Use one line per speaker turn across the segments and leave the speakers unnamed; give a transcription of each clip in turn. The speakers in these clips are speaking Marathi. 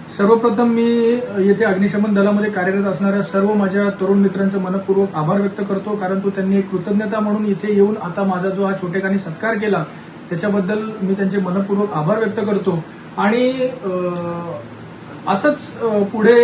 सर्वप्रथम मी येथे अग्निशमन दलामध्ये कार्यरत असणाऱ्या सर्व माझ्या तरुण मित्रांचे मनपूर्वक आभार व्यक्त करतो, कारण तो त्यांनी एक कृतज्ञता म्हणून इथे येऊन आता माझा जो हा छोटेखानी सत्कार केला त्याच्याबद्दल मी त्यांचे मनपूर्वक आभार व्यक्त करतो। आणि असंच पुढे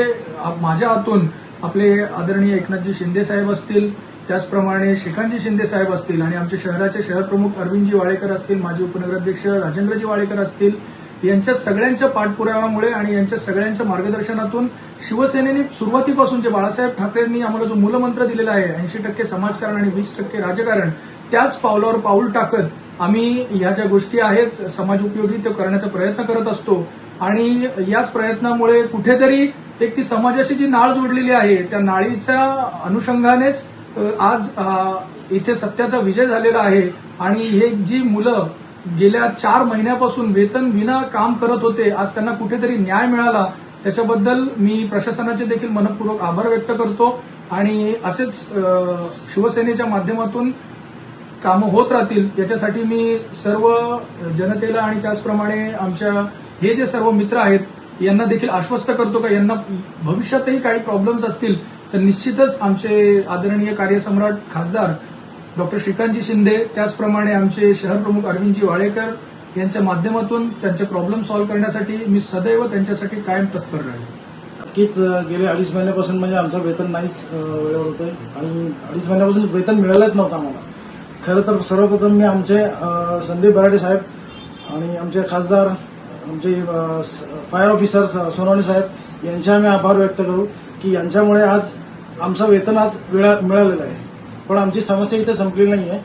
माझ्या हातून आपले आदरणीय एकनाथजी शिंदे साहेब असतील, त्याचप्रमाणे श्रीकांतजी शिंदे साहेब असतील आणि आमचे शहराचे शहर प्रमुख अरविंदजी वाळेकर असतील, माजी उपनगराध्यक्ष राजेंद्रजी वाळेकर असतील, यांच्या सगळ्यांच्या पाठपुराव्यामुळे आणि यांच्या सगळ्यांच्या मार्गदर्शनातून शिवसेनेने सुरुवातीपासून जे बाळासाहेब ठाकरेंनी आम्हाला जो मूलमंत्र दिलेला आहे 80% समाजकारण आणि 20% राजकारण, त्याच पावलावर पाऊल टाकत आम्ही ह्या ज्या गोष्टी आहेत समाज उपयोगी ते करण्याचा प्रयत्न करत असतो। आणि याच प्रयत्नामुळे कुठेतरी एक ती समाजाशी जी नाळ जोडलेली आहे त्या नाळीच्या अनुषंगानेच आज इथे सत्याचा विजय झालेला आहे। आणि हे जी मुलं गेल्या 4 महिन्यापासून वेतन विना काम करत होते, आज त्यांना कुठेतरी न्याय मिळाला, त्याच्याबद्दल मी प्रशासनाचे देखील मनपूर्वक आभार व्यक्त करतो। आणि असेच शिवसेनेच्या माध्यमातून कामं होत राहतील याच्यासाठी मी सर्व जनतेला आणि त्याचप्रमाणे आमच्या हे जे सर्व मित्र आहेत यांना देखील आश्वस्त करतो का यांना भविष्यातही काही प्रॉब्लेम्स असतील तर निश्चितच आमचे आदरणीय कार्यसम्राट खासदार डॉक्टर श्रीकांतजी शिंदे, त्याचप्रमाणे आमचे शहर प्रमुख अरविंदजी वाळेकर यांच्या माध्यमातून त्यांचे प्रॉब्लेम सॉल्व्ह करण्यासाठी मी सदैव त्यांच्यासाठी कायम तत्पर राहील।
नक्कीच गेले 2.5 महिन्यापासून म्हणजे आमचं वेतन नाहीच वेळेवर होतंय आणि 2.5 महिन्यापासून वेतन मिळालंच नव्हतं आम्हाला। खरं तर सर्वप्रथम मी आमचे संदीप बराडे साहेब आणि आमचे खासदार, आमचे फायर ऑफिसर सोनवणे साहेब यांचे आम्ही आभार व्यक्त करू की यांच्यामुळे आज आमचं वेतन आज मिळालेलं आहे। पण आमची समस्या इथे संपलेली नाहीये,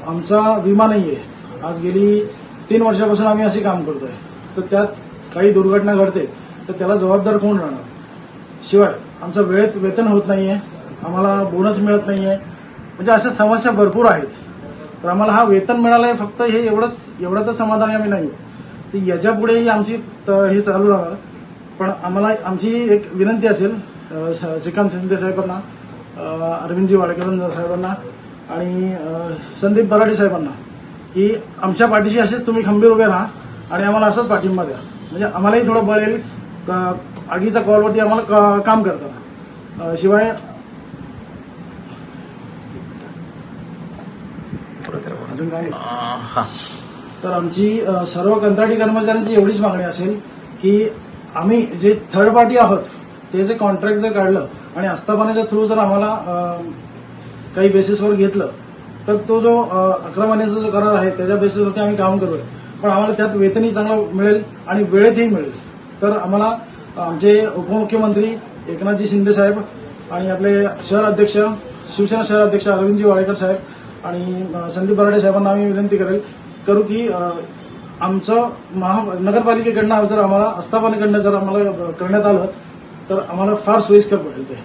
आमचा विमा नाहीये। आज गेली 3 वर्षापासून आम्ही असे काम करतोय, तर त्यात काही दुर्घटना घडते तर त्याला जबाबदार कोण राहणार? शिवाय आमचं वेळेत वेतन होत नाहीये, आम्हाला बोनस मिळत नाहीये, म्हणजे अशा समस्या भरपूर आहेत। तर आम्हाला हा वेतन मिळालंय फक्त हे एवढंच समाधानी आम्ही नाही, तर याच्यापुढेही आमची हे चालू राहणार। पण आम्हाला आमची एक विनंती असेल श्रीकांत शिंदे साहेबांना, अरविंदजी वाळेकर साहेबांना आणि संदीप बराडे साहेबांना की आमच्या पाठीशी असेच तुम्ही खंबीर उभे राहा आणि आम्हाला असंच पाठिंबा द्या, म्हणजे आम्हालाही थोडं बळ येईल आगीच्या कॉलवरती आम्हाला काम करताना। शिवाय अजून काय तर आमची सर्व कंत्राटी कर्मचाऱ्यांची एवढीच मागणी असेल की आम्ही जे थर्ड पार्टी आहोत ते जे कॉन्ट्रॅक्ट जर काढलं आणि आस्थापनाच्या थ्रू जर आम्हाला काही बेसिसवर घेतलं तर तो जो 11 महिन्याचा जो करार आहे त्याच्या बेसिसवरती आम्ही काम करूया, पण आम्हाला त्यात वेतनही चांगलं मिळेल आणि वेळेतही मिळेल। तर आम्हाला आमचे उपमुख्यमंत्री एकनाथजी शिंदे साहेब आणि आपले शहर अध्यक्ष शिवसेना शहर अध्यक्ष अरविंदजी वाळेकर साहेब आणि संदीप बराडे साहेबांना आम्ही विनंती करू की आमचं नगरपालिकेकडनं जर आम्हाला आस्थापनेकडनं जर आम्हाला करण्यात आलं तर आम्हाला फार सोयीस्कर पडेल ते।